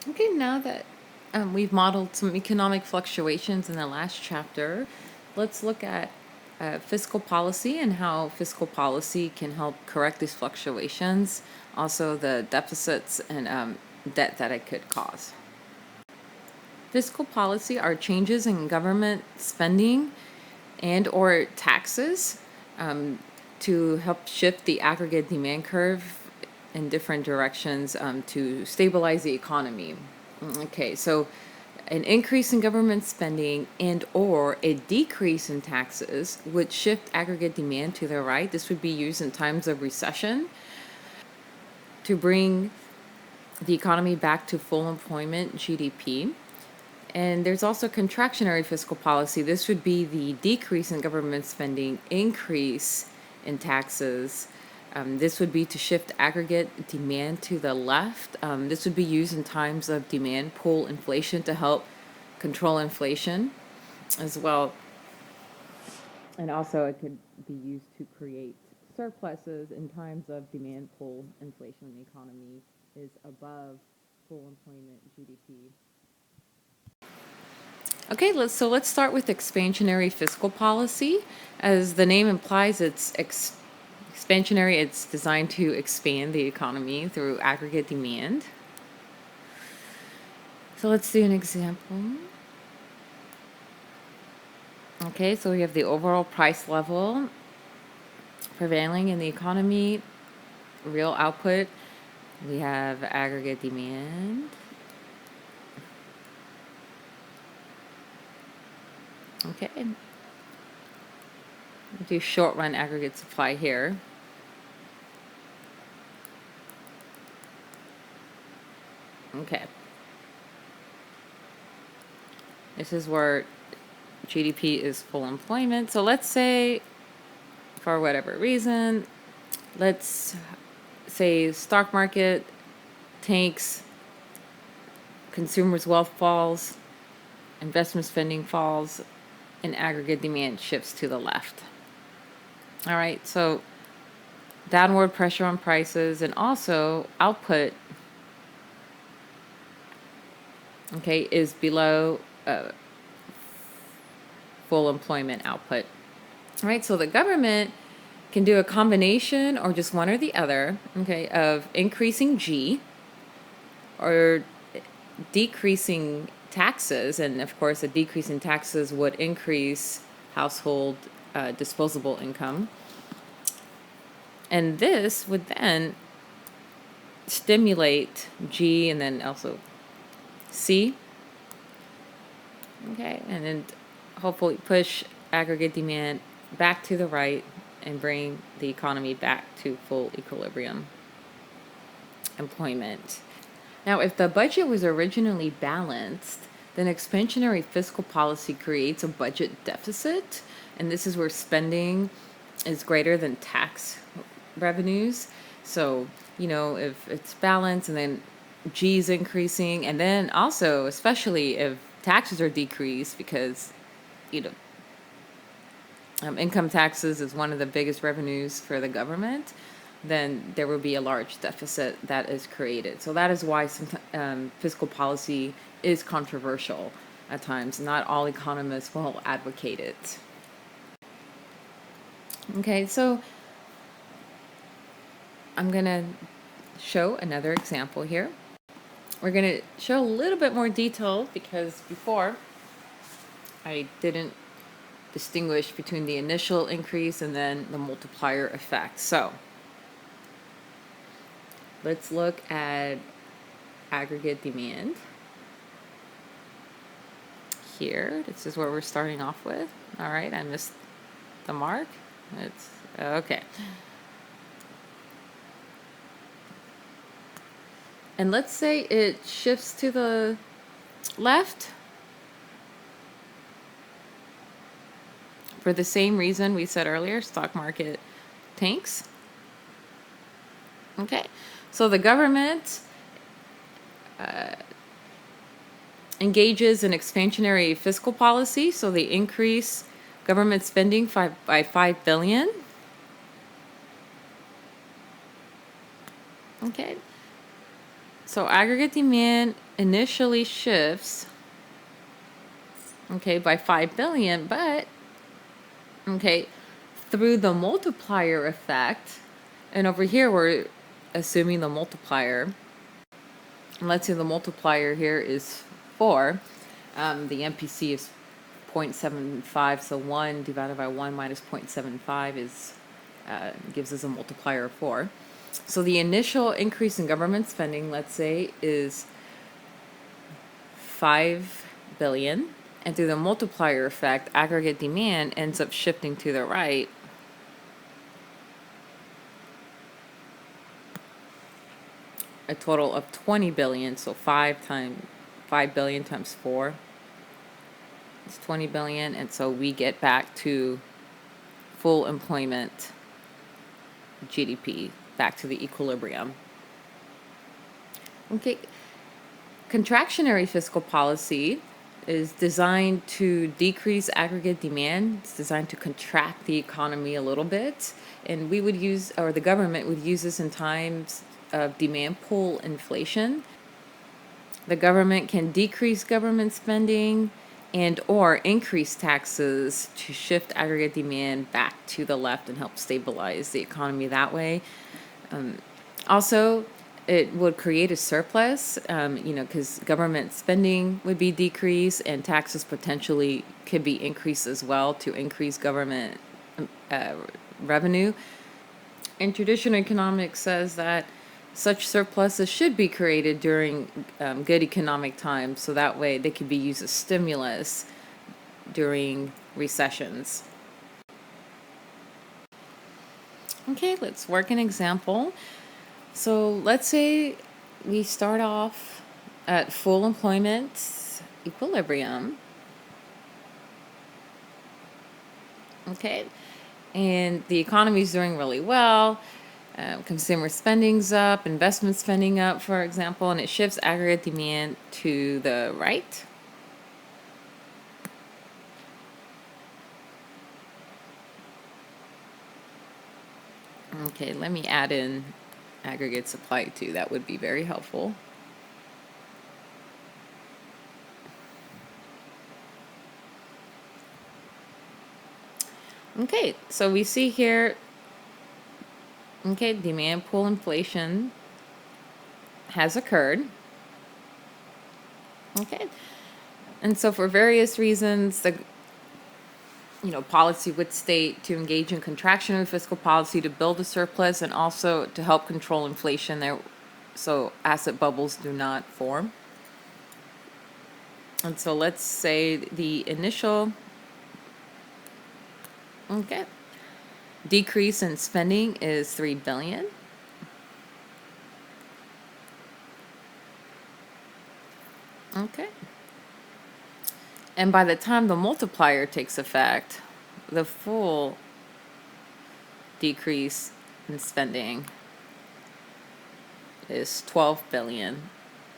Okay, now that we've modeled some economic fluctuations in the last chapter, let's look at fiscal policy and how fiscal policy can help correct these fluctuations, also the deficits and debt that it could cause. Fiscal policy are changes in government spending and or taxes to help shift the aggregate demand curve in different directions to stabilize the economy. Okay, so an increase in government spending and or a decrease in taxes would shift aggregate demand to the right. This would be used in times of recession to bring the economy back to full employment GDP. And there's also contractionary fiscal policy. This would be the decrease in government spending, increase in taxes. This would be to shift aggregate demand to the left. This would be used in times of demand pull inflation to help control inflation as well. And also, it could be used to create surpluses in times of demand pull inflation when the economy is above full employment GDP. Okay, let's start with expansionary fiscal policy. As the name implies, it's expansionary. It's designed to expand the economy through aggregate demand. So let's do an example. Okay, so we have the overall price level prevailing in the economy, real output. We have aggregate demand. Okay. We'll do short run aggregate supply here. Okay. This is where GDP is full employment. So let's say, for whatever reason, let's say stock market tanks, consumers' wealth falls, investment spending falls, and aggregate demand shifts to the left. All right, so downward pressure on prices and also output, okay, is below full employment output. All right, so the government can do a combination or just one or the other, okay, of increasing G or decreasing taxes. And of course, a decrease in taxes would increase household disposable income. And this would then stimulate G and then also C. Okay, and then hopefully push aggregate demand back to the right and bring the economy back to full equilibrium employment. Now, if the budget was originally balanced, then expansionary fiscal policy creates a budget deficit, and this is where spending is greater than tax revenues. So, if it's balanced and then G is increasing, and then also, especially if taxes are decreased because, income taxes is one of the biggest revenues for the government, then there will be a large deficit that is created. So that is why some fiscal policy is controversial at times. Not all economists will advocate it. Okay, so I'm going to show another example here. We're going to show a little bit more detail because before I didn't distinguish between the initial increase and then the multiplier effect. So let's look at aggregate demand. Here, this is where we're starting off with. All right, I missed the mark. It's okay. And let's say it shifts to the left for the same reason we said earlier, stock market tanks. Okay, so the government engages in expansionary fiscal policy, so they increase government spending by $5 billion. So So aggregate demand initially shifts, okay, by 5 billion, but, okay, through the multiplier effect, and over here we're assuming the multiplier, and let's say the multiplier here is 4, the MPC is 0.75, so 1 divided by 1 minus 0.75 is gives us a multiplier of 4. So the initial increase in government spending, let's say, is 5 billion, and through the multiplier effect, aggregate demand ends up shifting to the right. A total of 20 billion, so 5 billion times 4 is 20 billion, and so we get back to full employment GDP, back to the equilibrium. Okay, contractionary fiscal policy is designed to decrease aggregate demand. It's designed to contract the economy a little bit, and we would use, or the government would use this in times of demand pull inflation. The government can decrease government spending and or increase taxes to shift aggregate demand back to the left and help stabilize the economy that way. Also, it would create a surplus, because government spending would be decreased and taxes potentially could be increased as well to increase government revenue. And traditional economics says that such surpluses should be created during good economic times, so that way they can be used as stimulus during recessions. Okay, let's work an example. So let's say we start off at full employment equilibrium. Okay, and the economy is doing really well. Consumer spending's up, investment spending up, for example, and it shifts aggregate demand to the right. Okay, let me add in aggregate supply too. That would be very helpful. Okay, so we see here, okay, demand pull inflation has occurred. Okay, and so for various reasons, the policy would state to engage in contractionary fiscal policy to build a surplus and also to help control inflation there, so asset bubbles do not form. And so let's say the initial decrease in spending is 3 billion. Okay. And by the time the multiplier takes effect, the full decrease in spending is 12 billion,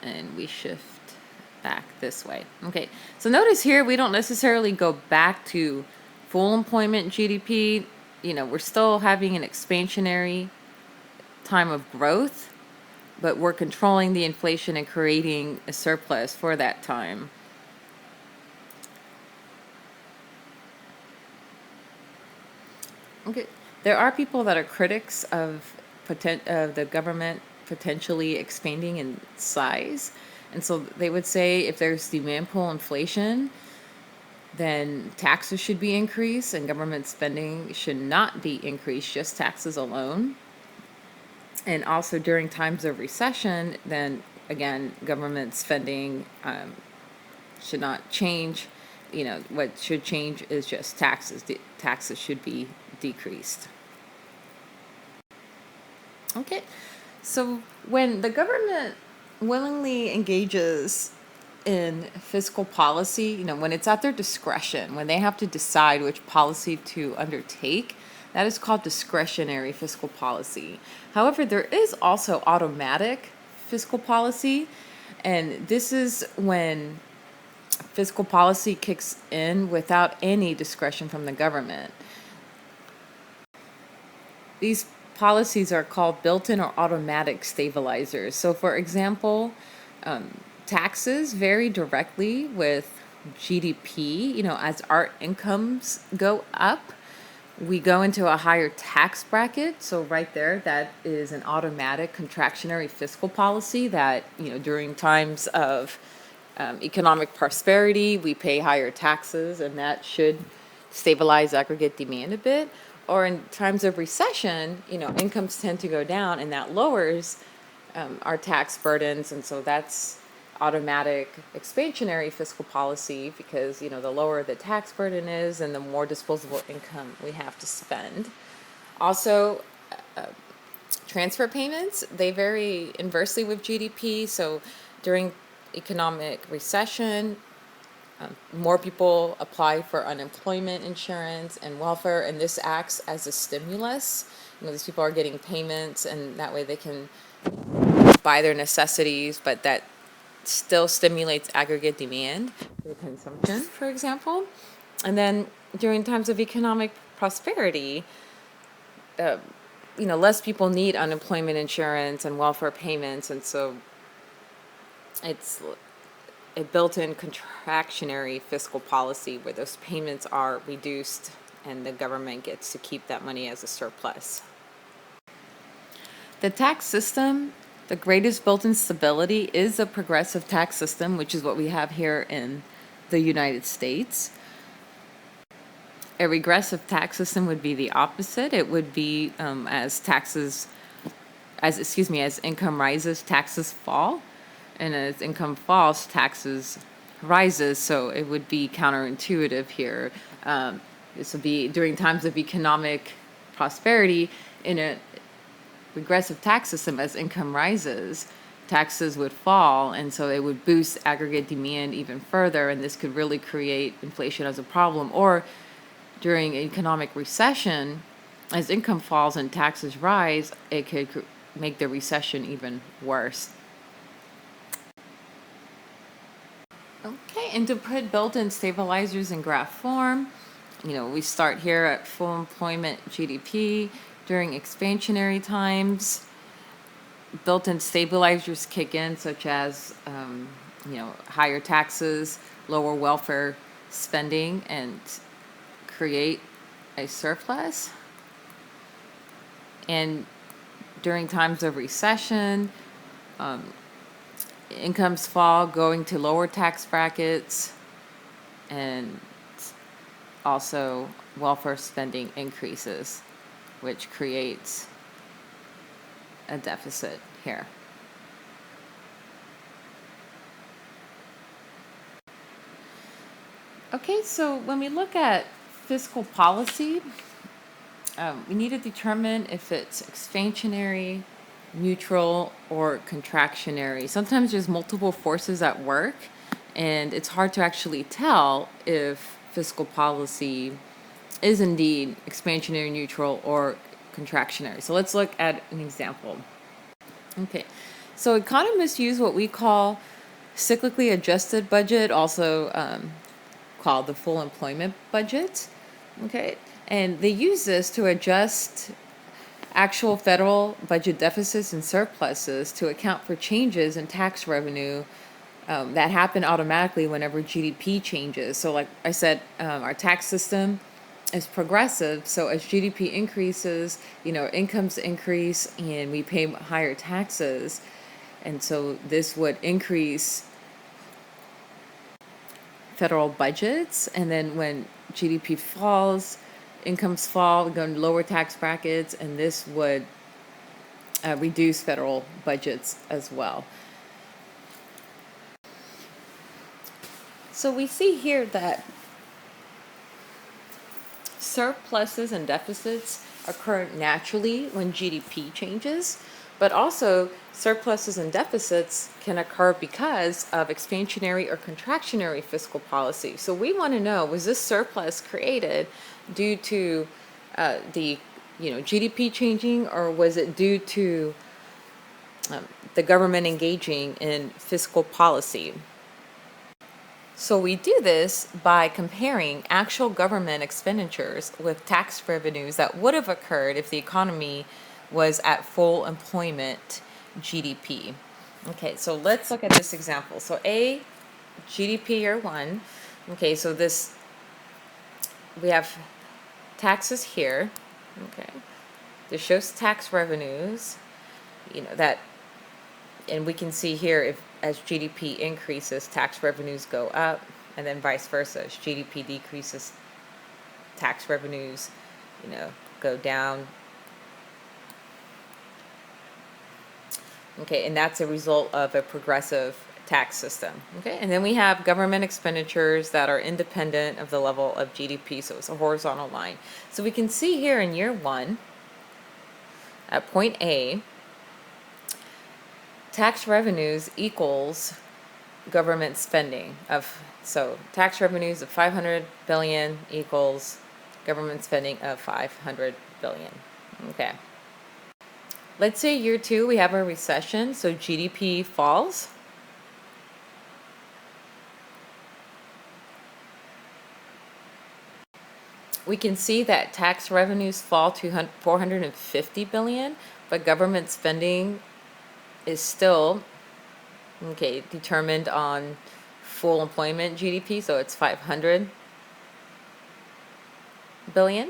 and we shift back this way. Okay, so notice here we don't necessarily go back to full employment GDP. We're still having an expansionary time of growth, but we're controlling the inflation and creating a surplus for that time. Okay, there are people that are critics of the government potentially expanding in size, and so they would say if there's demand pull inflation, then taxes should be increased and government spending should not be increased, just taxes alone. And also during times of recession, then again, government spending should not change. What should change is just taxes. Taxes should be decreased. Okay, so when the government willingly engages in fiscal policy, when it's at their discretion, when they have to decide which policy to undertake, that is called discretionary fiscal policy. However, there is also automatic fiscal policy, and this is when fiscal policy kicks in without any discretion from the government. These policies are called built-in or automatic stabilizers. So, for example, taxes vary directly with GDP. As our incomes go up, we go into a higher tax bracket. So right there, that is an automatic contractionary fiscal policy that, during times of economic prosperity, we pay higher taxes, and that should stabilize aggregate demand a bit. Or in times of recession, incomes tend to go down, and that lowers our tax burdens. And so that's automatic expansionary fiscal policy because, the lower the tax burden is and the more disposable income we have to spend. Also, transfer payments, they vary inversely with GDP. So during economic recession, more people apply for unemployment insurance and welfare, and this acts as a stimulus. These people are getting payments, and that way they can buy their necessities, but that still stimulates aggregate demand through consumption, for example. And then during times of economic prosperity, less people need unemployment insurance and welfare payments, and so it's a built-in contractionary fiscal policy where those payments are reduced and the government gets to keep that money as a surplus. The tax system, the greatest built-in stability is a progressive tax system, which is what we have here in the United States. A regressive tax system would be the opposite. It would be as income rises, taxes fall. And as income falls, taxes rises. So it would be counterintuitive here. This would be during times of economic prosperity. In a regressive tax system, as income rises, taxes would fall, and so it would boost aggregate demand even further, and this could really create inflation as a problem. Or during economic recession, as income falls and taxes rise, it could make the recession even worse. Okay, and to put built-in stabilizers in graph form, we start here at full employment GDP. During expansionary times, built-in stabilizers kick in, such as higher taxes, lower welfare spending, and create a surplus. And during times of recession, incomes fall, going to lower tax brackets, and also welfare spending increases, which creates a deficit here. Okay, so when we look at fiscal policy, we need to determine if it's expansionary, neutral, or contractionary. Sometimes there's multiple forces at work, and it's hard to actually tell if fiscal policy is indeed expansionary, neutral, or contractionary. So let's look at an example. Okay, so economists use what we call cyclically adjusted budget, also called the full employment budget. Okay, and they use this to adjust actual federal budget deficits and surpluses to account for changes in tax revenue that happen automatically whenever GDP changes. So like I said, our tax system is progressive. So as GDP increases, incomes increase and we pay higher taxes. And so this would increase federal budgets. And then when GDP falls, incomes fall, we go into lower tax brackets, and this would reduce federal budgets as well. So we see here that surpluses and deficits occur naturally when GDP changes, but also surpluses and deficits can occur because of expansionary or contractionary fiscal policy. So we want to know, was this surplus created due to the GDP changing, or was it due to the government engaging in fiscal policy? So we do this by comparing actual government expenditures with tax revenues that would have occurred if the economy was at full employment GDP. Okay, so let's look at this example. So A, GDP year one. Okay, so we have taxes here. Okay, this shows tax revenues. That, and we can see here if as GDP increases, tax revenues go up, and then vice versa. As GDP decreases, tax revenues, go down. Okay, and that's a result of a progressive tax system. Okay, and then we have government expenditures that are independent of the level of GDP, so it's a horizontal line. So we can see here in year one, at point A, tax revenues equals government spending so tax revenues of 500 billion equals government spending of 500 billion. Okay. Let's say year two, we have a recession, so GDP falls. We can see that tax revenues fall to 450 billion, but government spending is still, determined on full employment GDP, so it's 500 billion.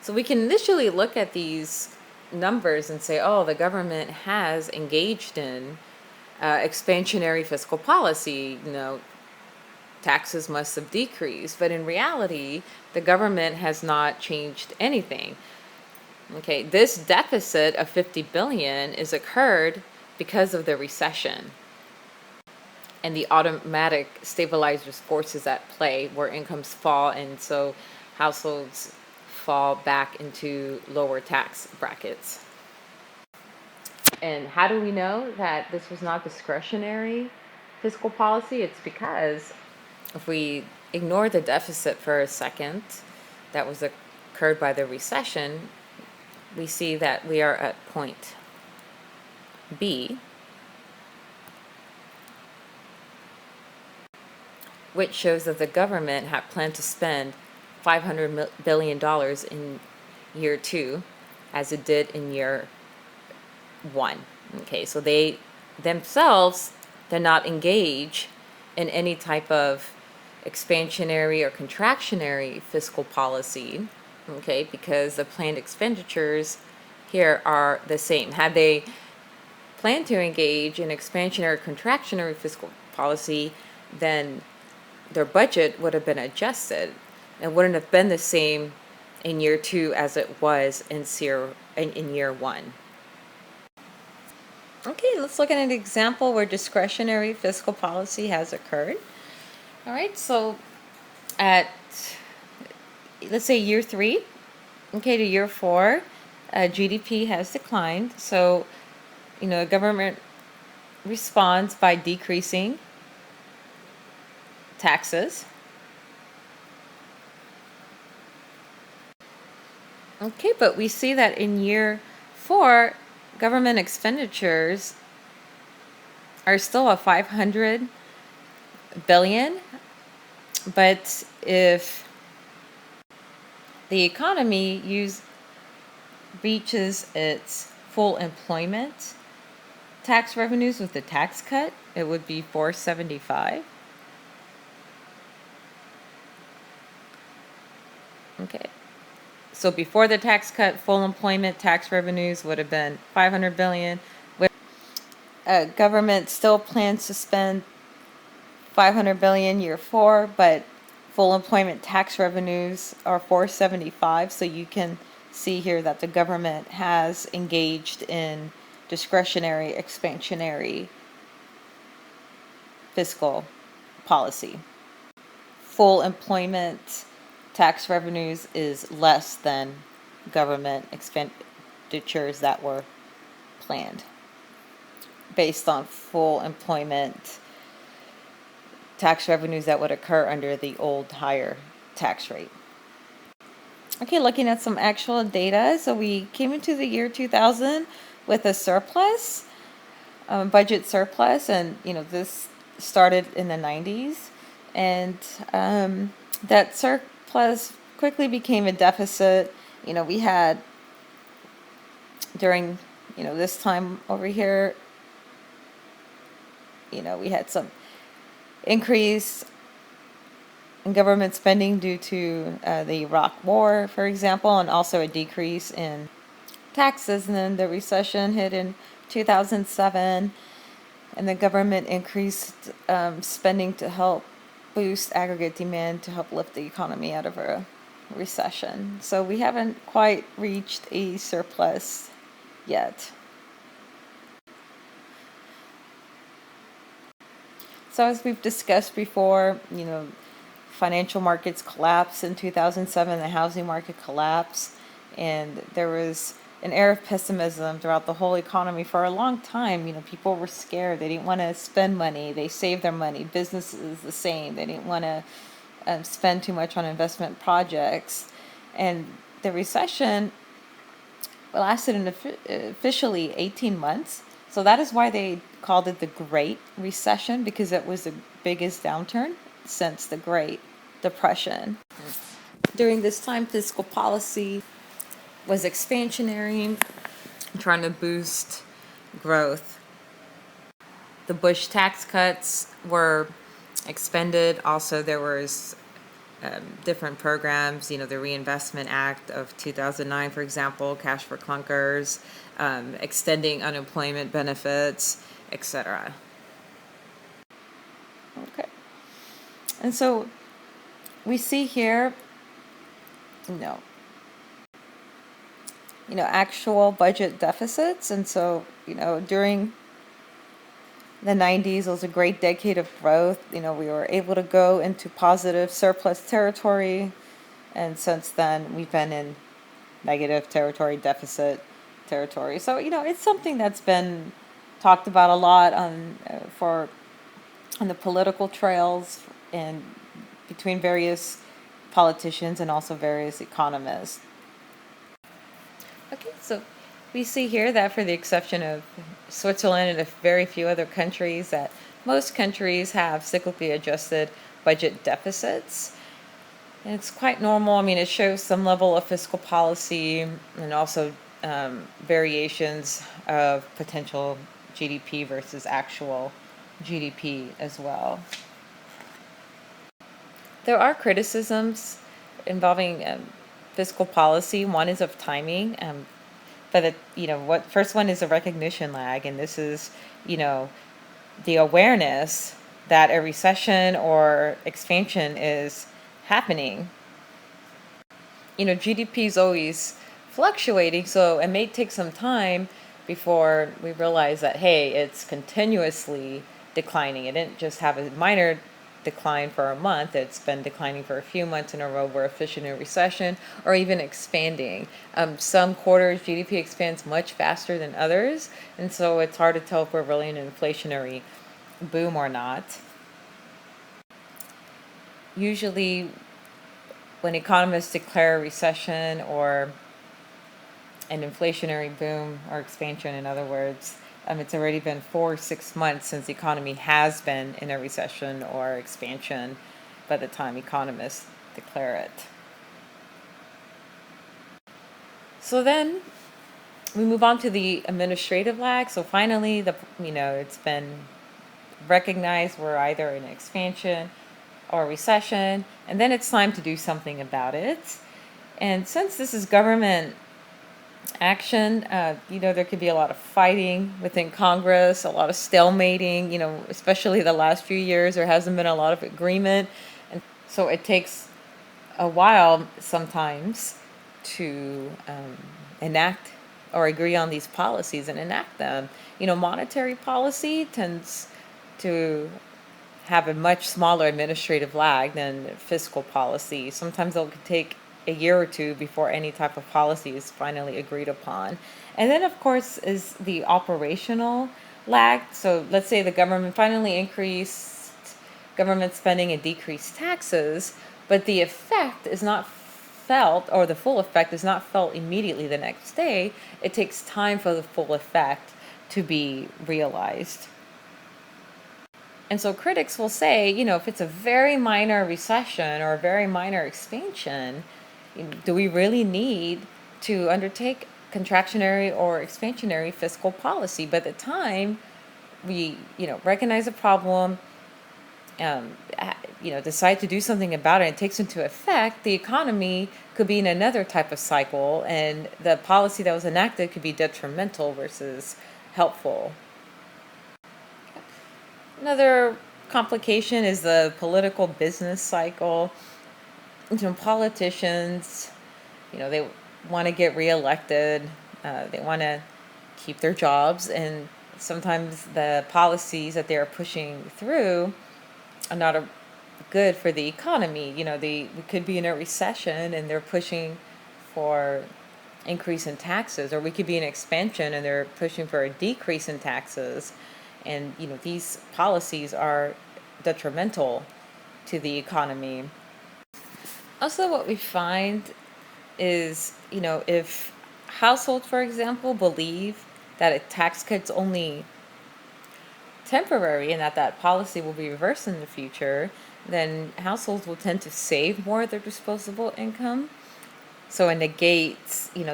So we can initially look at these numbers and say, oh, the government has engaged in expansionary fiscal policy, taxes must have decreased. But in reality, the government has not changed anything. Okay, this deficit of 50 billion is occurred because of the recession and the automatic stabilizers forces at play where incomes fall, and so households fall back into lower tax brackets. And how do we know that this was not discretionary fiscal policy? It's because if we ignore the deficit for a second that was occurred by the recession, we see that we are at point B, which shows that the government had planned to spend $500 billion in year two, as it did in year one. Okay, so they themselves did not engage in any type of expansionary or contractionary fiscal policy, okay, because the planned expenditures here are the same. Had they planned to engage in expansionary or contractionary fiscal policy, then their budget would have been adjusted. It wouldn't have been the same in year two as it was in year one. Okay, let's look at an example where discretionary fiscal policy has occurred. All right, so let's say year three, okay, to year four, GDP has declined. So, government responds by decreasing taxes. Okay, but we see that in year four, government expenditures are still at 500 billion. But if the economy reaches its full employment tax revenues with the tax cut, it would be 475. Okay. So before the tax cut, full employment tax revenues would have been 500 billion. Government still plans to spend 500 billion year four, but full employment tax revenues are 475. So you can see here that the government has engaged in discretionary, expansionary fiscal policy. Full employment tax revenues is less than government expenditures that were planned based on full employment tax revenues that would occur under the old higher tax rate. Okay, looking at some actual data. So we came into the year 2000 with a surplus, budget surplus, and this started in the 90s, and that surplus quickly became a deficit. We had during, this time over here, we had some increase in government spending due to the Iraq War, for example, and also a decrease in taxes. And then the recession hit in 2007, and the government increased spending to help boost aggregate demand to help lift the economy out of a recession. So we haven't quite reached a surplus yet. So as we've discussed before, financial markets collapsed in 2007, the housing market collapsed, and there was an air of pessimism throughout the whole economy for a long time. People were scared. They didn't want to spend money. They saved their money. Businesses the same. They didn't want to spend too much on investment projects. And the recession lasted officially 18 months. So that is why they called it the Great Recession, because it was the biggest downturn since the Great Depression. During this time, fiscal policy was expansionary, trying to boost growth. The Bush tax cuts were expended. Also, there was different programs, the Reinvestment Act of 2009, for example, cash for clunkers, extending unemployment benefits, etc. Okay. And so we see here, actual budget deficits. And so, during the 90s, it was a great decade of growth. We were able to go into positive surplus territory. And since then, we've been in negative territory, deficit territory. So, it's something that's been talked about a lot on the political trails and between various politicians and also various economists. Okay, so we see here that for the exception of Switzerland and a very few other countries, that most countries have cyclically adjusted budget deficits. And it's quite normal. It shows some level of fiscal policy and also variations of potential GDP versus actual GDP as well. There are criticisms involving fiscal policy. One is of timing. But first one is a recognition lag, and this is, the awareness that a recession or expansion is happening. GDP is always fluctuating, so it may take some time before we realize that, hey, it's continuously declining. It didn't just have a minor decline for a month. It's been declining for a few months in a row. We're officially in a recession or even expanding. Some quarters GDP expands much faster than others, and so it's hard to tell if we're really in an inflationary boom or not. Usually when economists declare a recession or an inflationary boom or expansion, in other words, it's already been 4 or 6 months since the economy has been in a recession or expansion by the time economists declare it. So then we move on to the administrative lag. So finally, it's been recognized we're either in expansion or recession, and then it's time to do something about it. And since this is government action, there could be a lot of fighting within Congress, a lot of stalemating, especially the last few years, there hasn't been a lot of agreement. And so it takes a while sometimes to enact or agree on these policies and enact them. Monetary policy tends to have a much smaller administrative lag than fiscal policy. Sometimes it could take a year or two before any type of policy is finally agreed upon. And then, of course, is the operational lag. So let's say the government finally increased government spending and decreased taxes, but the effect is not felt, or the full effect is not felt immediately the next day. It takes time for the full effect to be realized. And so critics will say, if it's a very minor recession or a very minor expansion, do we really need to undertake contractionary or expansionary fiscal policy. By the time we, recognize a problem, decide to do something about it, and it takes into effect, the economy could be in another type of cycle, and the policy that was enacted could be detrimental versus helpful. Another complication is the political business cycle. Politicians, they want to get reelected, they want to keep their jobs, and sometimes the policies that they're pushing through are not good for the economy. We could be in a recession and they're pushing for increase in taxes, or we could be in expansion and they're pushing for a decrease in taxes. And these policies are detrimental to the economy. Also, what we find is, if households, for example, believe that a tax cut's only temporary and that policy will be reversed in the future, then households will tend to save more of their disposable income. So it negates, the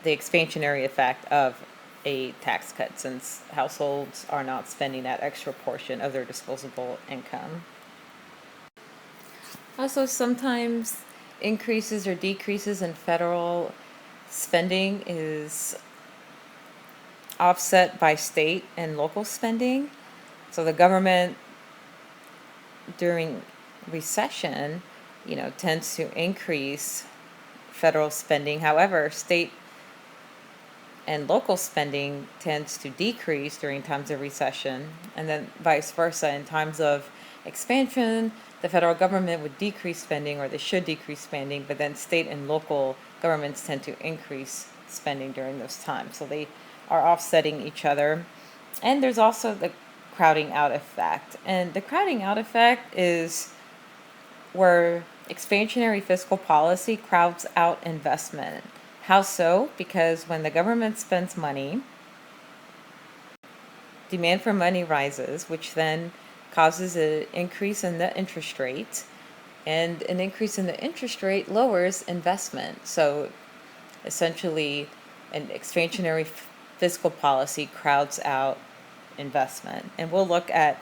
expansionary effect of a tax cut, since households are not spending that extra portion of their disposable income. Also, sometimes increases or decreases in federal spending is offset by state and local spending. So the government during recession, tends to increase federal spending. However, state and local spending tends to decrease during times of recession, and then vice versa. In times of expansion, the federal government would decrease spending, or they should decrease spending, but then state and local governments tend to increase spending during those times. So they are offsetting each other. And there's also the crowding out effect. And the crowding out effect is where expansionary fiscal policy crowds out investment. How so? Because when the government spends money, demand for money rises, which then causes an increase in the interest rate, and an increase in the interest rate lowers investment. So essentially, an expansionary fiscal policy crowds out investment. And we'll look at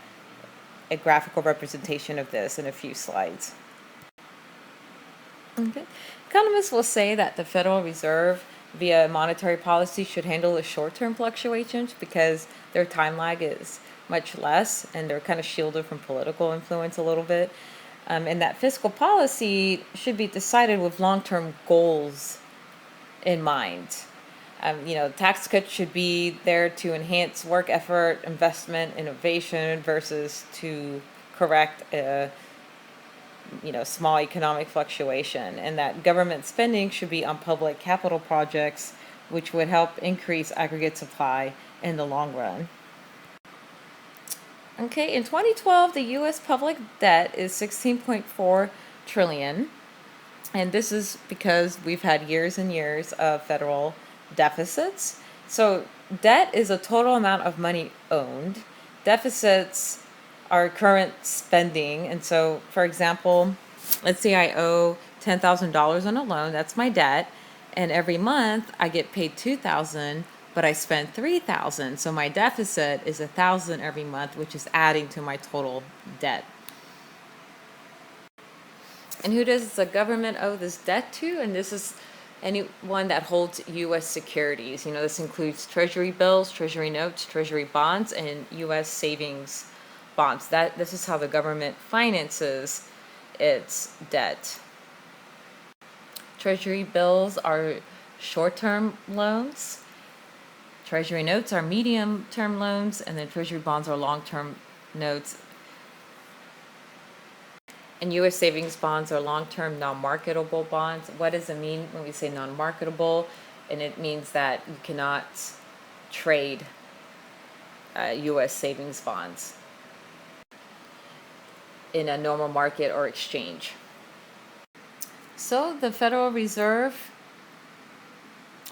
a graphical representation of this in a few slides. Okay. Economists will say that the Federal Reserve, via monetary policy, should handle the short-term fluctuations because their time lag is much less, and they're kind of shielded from political influence a little bit. And that fiscal policy should be decided with long-term goals in mind. Tax cuts should be there to enhance work effort, investment, innovation, versus to correct a small economic fluctuation. And that government spending should be on public capital projects, which would help increase aggregate supply in the long run. Okay, in 2012, the U.S. public debt is $16.4 trillion. And this is because we've had years and years of federal deficits. So debt is a total amount of money owned. Deficits are current spending. And so, for example, let's say I owe $10,000 on a loan. That's my debt. And every month I get paid $2,000, but I spent $3,000. So my deficit is $1,000 every month, which is adding to my total debt. And who does the government owe this debt to? And this is anyone that holds U.S. securities. This includes Treasury bills, Treasury notes, Treasury bonds, and U.S. savings bonds. This is how the government finances its debt. Treasury bills are short-term loans. Treasury notes are medium-term loans, and then Treasury bonds are long-term notes. And U.S. savings bonds are long-term non-marketable bonds. What does it mean when we say non-marketable? And it means that you cannot trade U.S. savings bonds in a normal market or exchange. So the Federal Reserve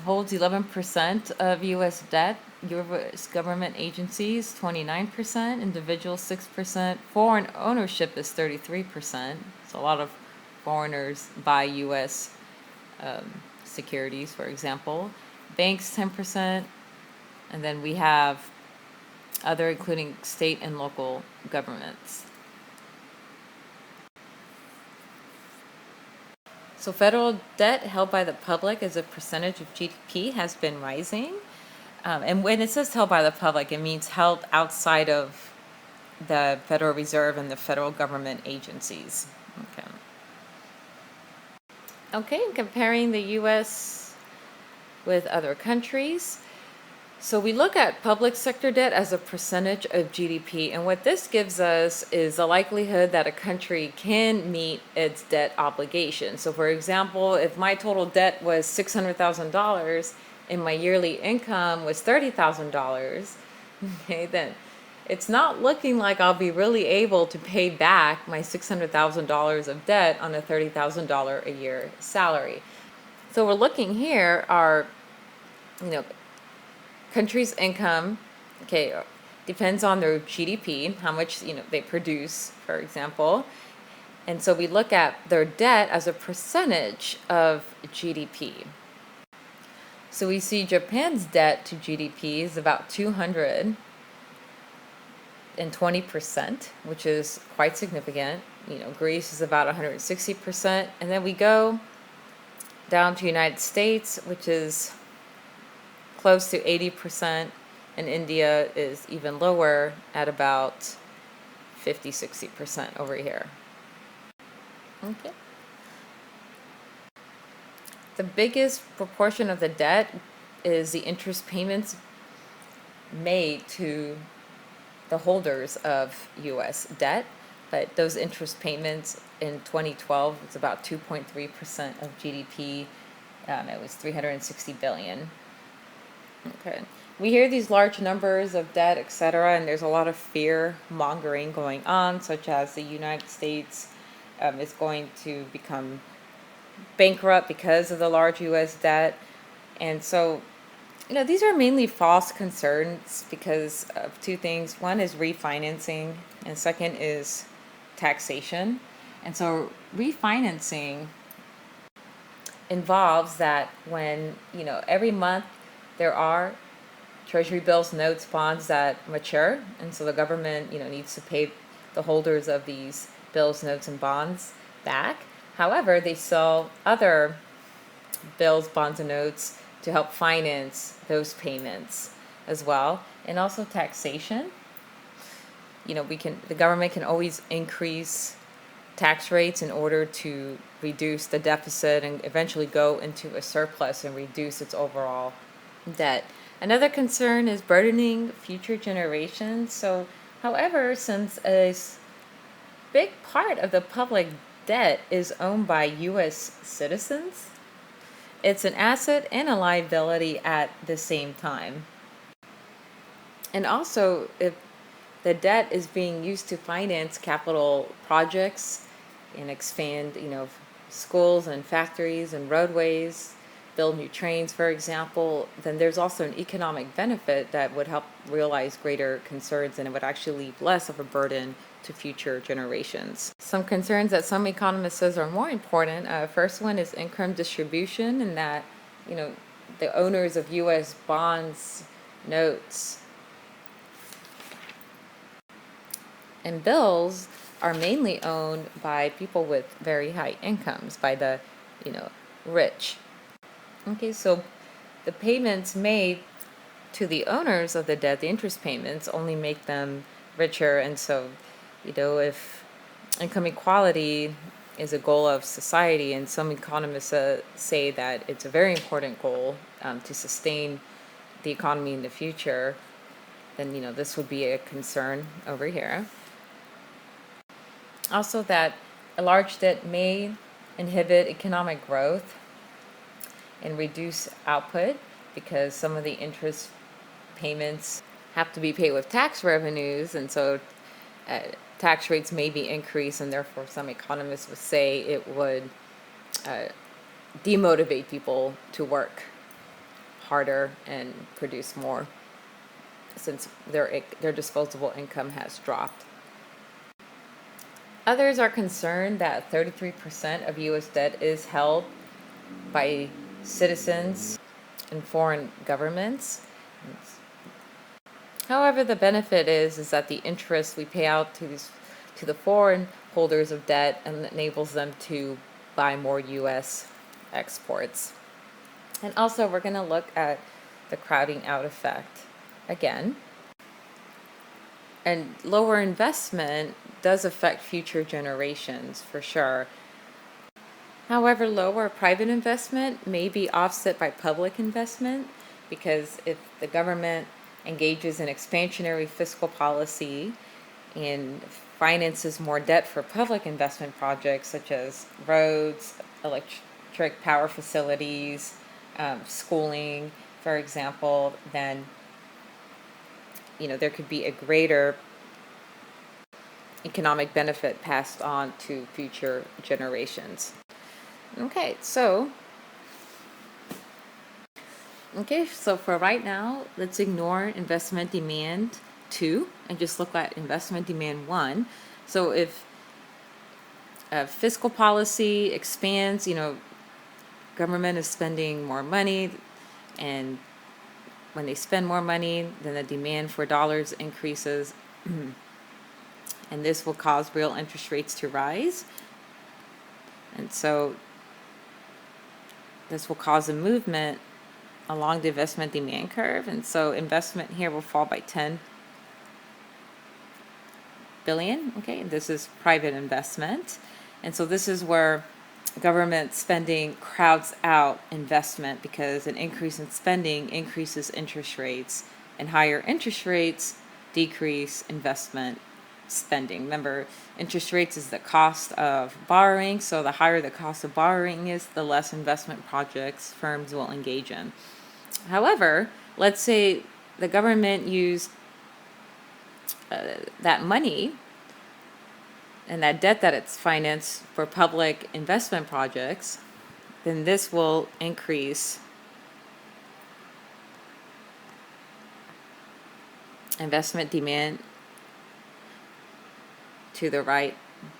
holds 11% of U.S. debt, U.S. government agencies 29%, individuals 6%, foreign ownership is 33%. So a lot of foreigners buy U.S. Securities, for example. banks 10%, and then we have other, including state and local governments. So federal debt held by the public as a percentage of GDP has been rising. And when it says held by the public, it means held outside of the Federal Reserve and the federal government agencies. Okay. Okay, comparing the U.S. with other countries. So we look at public sector debt as a percentage of GDP, and what this gives us is the likelihood that a country can meet its debt obligation. So for example, if my total debt was $600,000 and my yearly income was $30,000, okay, then it's not looking like I'll be really able to pay back my $600,000 of debt on a $30,000 a year salary. So we're looking here are, countries' income, okay, depends on their GDP, how much, they produce, for example. And so we look at their debt as a percentage of GDP. So we see Japan's debt to GDP is about 220%, which is quite significant. Greece is about 160%. And then we go down to United States, which is close to 80%, and India is even lower at about 50-60% over here. Okay. The biggest proportion of the debt is the interest payments made to the holders of U.S. debt, but those interest payments in 2012 was about 2.3% of GDP. It was $360 billion. Okay. We hear these large numbers of debt, etc., and there's a lot of fear mongering going on, such as the United States is going to become bankrupt because of the large U.S. debt. And so, these are mainly false concerns because of two things. One is refinancing, and second is taxation. And so refinancing involves that when, every month there are treasury bills, notes, bonds that mature, and so the government, needs to pay the holders of these bills, notes, and bonds back. However, they sell other bills, bonds, and notes to help finance those payments as well, and also taxation. The government can always increase tax rates in order to reduce the deficit and eventually go into a surplus and reduce its overall debt. Another concern is burdening future generations. So, however, since a big part of the public debt is owned by U.S. citizens, it's an asset and a liability at the same time. And also, if the debt is being used to finance capital projects and expand, schools and factories and roadways, build new trains, for example, then there's also an economic benefit that would help realize greater concerns, and it would actually leave less of a burden to future generations. Some concerns that some economists says are more important. First one is income distribution, and that, the owners of U.S. bonds, notes, and bills are mainly owned by people with very high incomes, by the, rich. Okay, so the payments made to the owners of the debt, the interest payments, only make them richer. And so, if income equality is a goal of society, and some economists say that it's a very important goal to sustain the economy in the future, then, this would be a concern over here. Also, that a large debt may inhibit economic growth and reduce output because some of the interest payments have to be paid with tax revenues, and so tax rates may be increased, and therefore some economists would say it would demotivate people to work harder and produce more since their disposable income has dropped. Others are concerned that 33% of U.S. debt is held by citizens in foreign governments. However, the benefit is that the interest we pay out to the foreign holders of debt and enables them to buy more U.S. exports. And also, we're going to look at the crowding out effect again. And lower investment does affect future generations for sure. However, lower private investment may be offset by public investment, because if the government engages in expansionary fiscal policy and finances more debt for public investment projects such as roads, electric power facilities, schooling, for example, then there could be a greater economic benefit passed on to future generations. Okay, so for right now, let's ignore investment demand 2 and just look at investment demand 1. So if fiscal policy expands, government is spending more money, and when they spend more money, then the demand for dollars increases, and this will cause real interest rates to rise. And so this will cause a movement along the investment demand curve, and so investment here will fall by 10 billion. Okay, this is private investment, and so this is where government spending crowds out investment, because an increase in spending increases interest rates, and higher interest rates decrease investment spending. Remember, interest rates is the cost of borrowing, so the higher the cost of borrowing is, the less investment projects firms will engage in. However, let's say the government used that money and that debt that it's financed for public investment projects, then this will increase investment demand to the right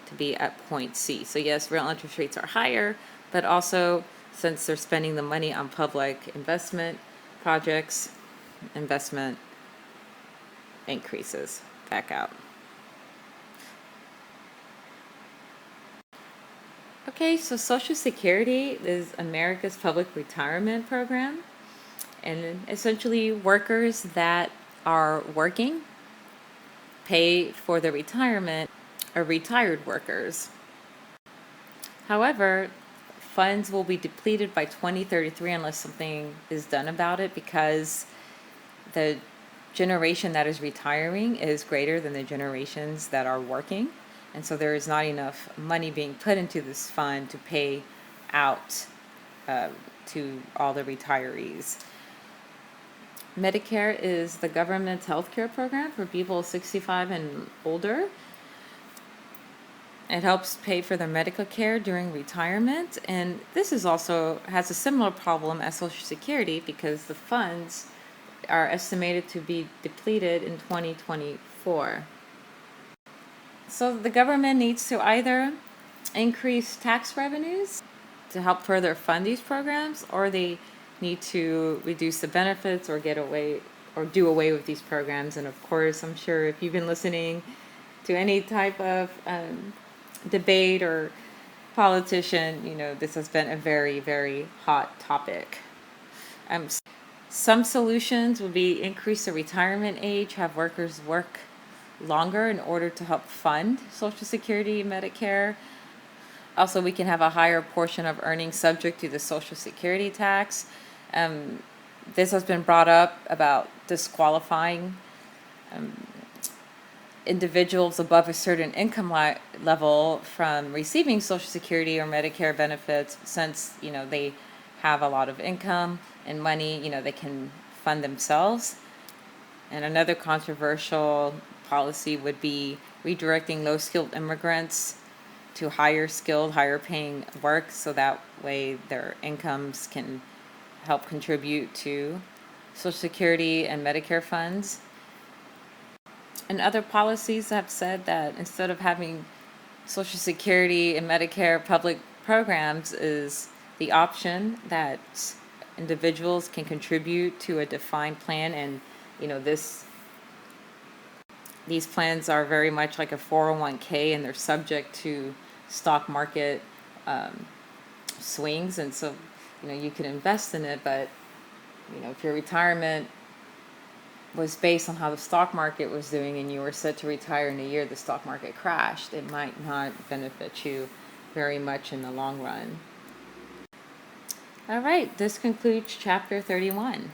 to be at point C. So yes, real interest rates are higher, but also since they're spending the money on public investment projects, investment increases back out. Okay, so Social Security is America's public retirement program, and essentially workers that are working pay for the retirement of retired workers. However, funds will be depleted by 2033 unless something is done about it, because the generation that is retiring is greater than the generations that are working. And so there is not enough money being put into this fund to pay out to all the retirees. Medicare is the government's health care program for people 65 and older. It helps pay for their medical care during retirement, and this is also has a similar problem as Social Security, because the funds are estimated to be depleted in 2024. So the government needs to either increase tax revenues to help further fund these programs, or they need to reduce the benefits or do away with these programs. And of course, I'm sure if you've been listening to any type of debate or politician, this has been a very, very hot topic. Some solutions would be increase the retirement age, have workers work longer in order to help fund Social Security, Medicare. Also, we can have a higher portion of earnings subject to the Social Security tax. This has been brought up about disqualifying individuals above a certain income level from receiving Social Security or Medicare benefits, since they have a lot of income and money, they can fund themselves. And another controversial policy would be redirecting low-skilled immigrants to higher skilled, higher paying work, so that way their incomes can help contribute to Social Security and Medicare funds. And other policies have said that instead of having Social Security and Medicare public programs, is the option that individuals can contribute to a defined plan, and these plans are very much like a 401k, and they're subject to stock market swings, and so you can invest in it, but if your retirement was based on how the stock market was doing and you were set to retire in a year the stock market crashed, it might not benefit you very much in the long run. All right, this concludes chapter 31.